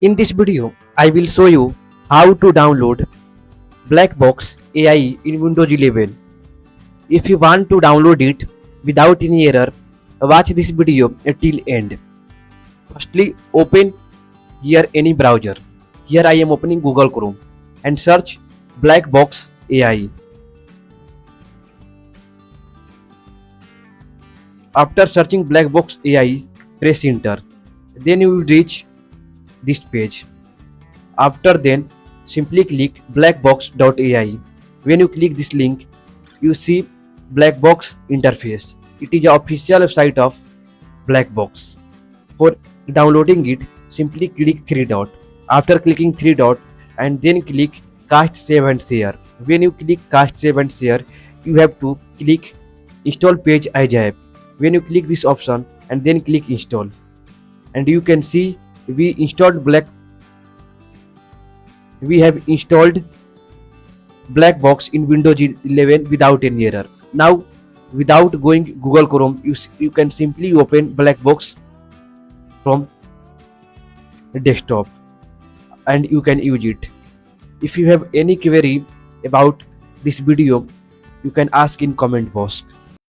In this video, I will show you how to download Blackbox AI in Windows 11. If you want to download it without any error, watch this video till end. Firstly, open here any browser. Here I am opening Google Chrome and search Blackbox AI. After searching Blackbox AI, press enter. Then you will reach this page. After then, simply click blackbox.ai. When you click this link, you see Blackbox interface. It is the official site of Blackbox. For downloading it, simply click three dot. After clicking three dot and then click cast save and share. When you click cast save and share, you have to click install page as app. When you click this option and then click install, and you can see we have installed Blackbox in Windows 11 without any error. Now, without going Google Chrome, you can simply open Blackbox from desktop and you can use it. If you have any query about this video, you can ask in comment box.